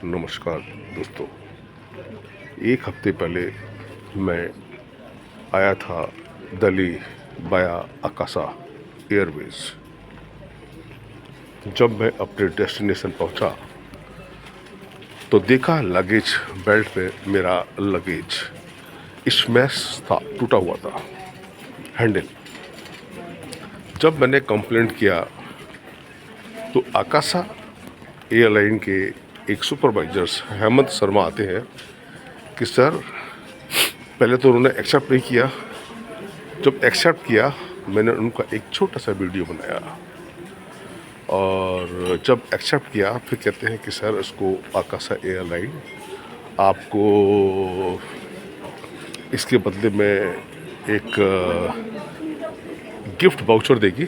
नमस्कार दोस्तों। एक हफ्ते पहले मैं आया था दिल्ली बाया अकासा एयरवेज। जब मैं अपने डेस्टिनेशन पहुंचा तो देखा लगेज बेल्ट पे मेरा लगेज स्मैश था, टूटा हुआ था हैंडल। जब मैंने कंप्लेंट किया तो आकाशा एयरलाइन के एक सुपरवाइजर्स हेमंत शर्मा आते हैं कि सर, पहले तो उन्होंने एक्सेप्ट नहीं किया। जब एक्सेप्ट किया मैंने उनका एक छोटा सा वीडियो बनाया और जब एक्सेप्ट किया फिर कहते हैं कि सर, इसको आकाशा एयरलाइन आपको इसके बदले में एक गिफ्ट वाउचर देगी।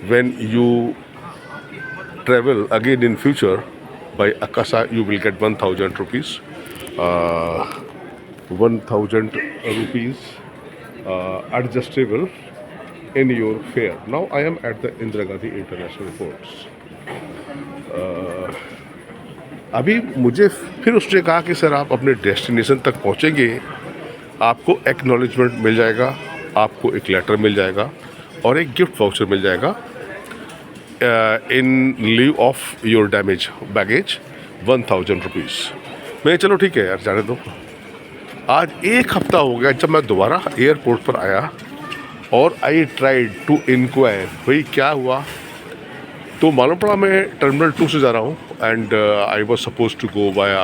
When you travel again in future by Akasa, you will get 1,000 rupees. 1,000 rupees adjustable in your fare. Now I am at the Indira Gandhi International Airport. अभी मुझे फिर उसने कहा कि सर, आप अपने डेस्टिनेशन तक पहुंचेंगे, आपको एक्नॉलेजमेंट मिल जाएगा, आपको एक लेटर मिल जाएगा और एक गिफ्ट वाउचर मिल जाएगा in lieu of your damage baggage 1,000 rupees. मैं चलो ठीक है यार, जाने दो। आज एक हफ्ता हो गया जब मैं दोबारा एयरपोर्ट पर आया और आई ट्राइड टू इंक्वायर भाई क्या हुआ। तो मालूम पड़ा मैं टर्मिनल 2 से जा रहा हूँ and I was suppose to go via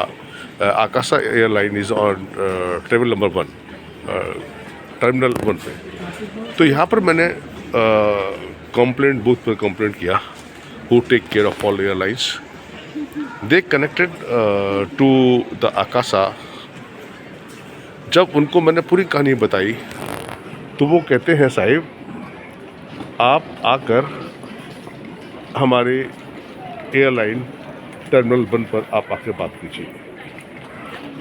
Akasa airline is on travel number 1 terminal 1 पे। तो यहाँ पर मैंने कंप्लेंट बूथ पर कंप्लेंट किया, who take care of all airlines. They connected to the Akasa. जब उनको मैंने पूरी कहानी बताई तो वो कहते हैं, साहिब आप आकर हमारे एयरलाइन टर्मिनल 1 पर आप आकर बात कीजिए।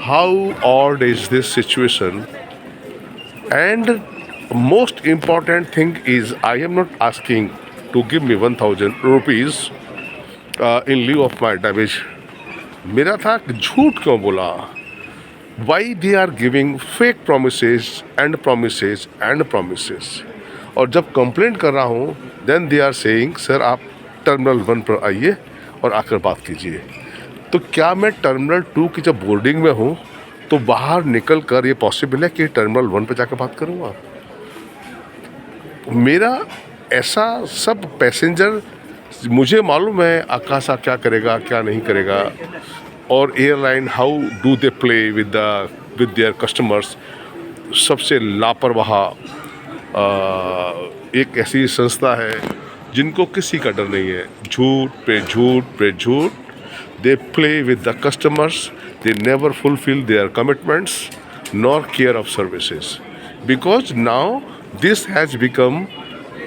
How odd is this situation. And most important thing is I am not asking to give me 1,000 rupees in lieu of my damage. मेरा था कि झूठ क्यों बोला। Why they are giving fake promises and promises and promises। और जब complaint कर रहा हूँ then they are saying sir, आप टर्मिनल 1 पर आइए और आकर बात कीजिए। तो क्या मैं टर्मिनल 2 की जब बोर्डिंग में हूँ तो बाहर निकल कर ये पॉसिबल है कि टर्मिनल 1 पर जाकर बात करूँगा। मेरा ऐसा सब पैसेंजर, मुझे मालूम है आकाशा क्या करेगा क्या नहीं करेगा, और airline how do they play with their customers. सबसे लापरवाह एक ऐसी संस्था है जिनको किसी का डर नहीं है। झूठ पे झूठ पे झूठ। They play with the customers, they never fulfil there commitments nor care of services. Because now this has become,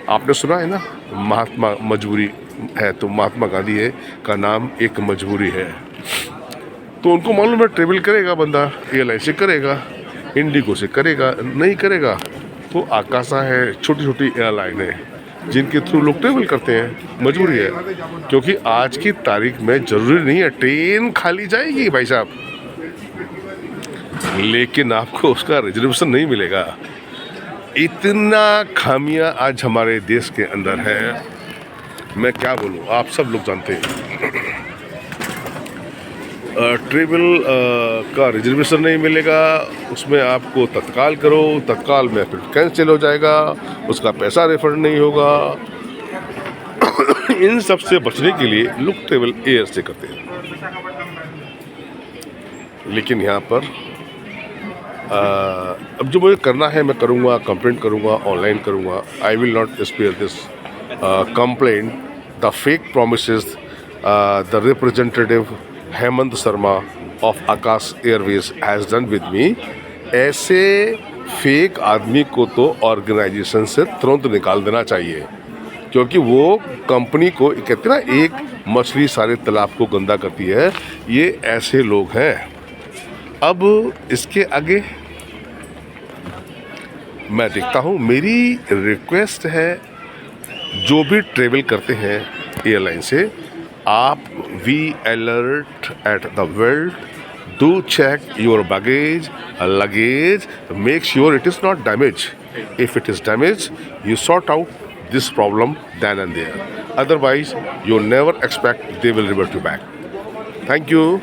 आपने सुना है ना, महात्मा मजबूरी है, तो महात्मा गांधी है का नाम एक मजबूरी है। तो उनको मालूम है ट्रेवल करेगा बंदा, एयरलाइन से करेगा, इंडिगो से करेगा, नहीं करेगा तो आकाशा है, छोटी छोटी एयरलाइन है जिनके थ्रू लोग ट्रेवल करते हैं। मजबूरी है, क्योंकि आज की तारीख में ज़रूरी नहीं है ट्रेन खाली जाएगी भाई साहब, लेकिन आपको उसका रिजर्वेशन नहीं मिलेगा। इतना खामियां आज हमारे देश के अंदर है, मैं क्या बोलूं, आप सब लोग जानते हैं। ट्रेवल का रिजर्वेशन नहीं मिलेगा, उसमें आपको तत्काल करो, तत्काल में फिर कैंसिल हो जाएगा, उसका पैसा रिफंड नहीं होगा। इन सब से बचने के लिए लोग ट्रेवल एयर से करते हैं। लेकिन यहाँ पर अब जो मुझे करना है मैं करूँगा, कंप्लेंट करूँगा, ऑनलाइन करूँगा। I will not spare this complaint. The fake promises the representative Hemant Sharma of Akash Airways has done with me. ऐसे फेक आदमी को तो ऑर्गेनाइजेशन से तुरंत निकाल देना चाहिए, क्योंकि वो कंपनी को, कहते हैं ना, एक मछली सारे तालाब को गंदा करती है। ये ऐसे लोग हैं। अब इसके आगे मैं देखता हूँ, मेरी रिक्वेस्ट है जो भी ट्रेवल करते हैं एयरलाइन से, आप we alert at the world, do check your luggage, make sure it is not damaged. If it is damaged, you sort out this problem then and there. Otherwise, you never expect they will revert you back. Thank you.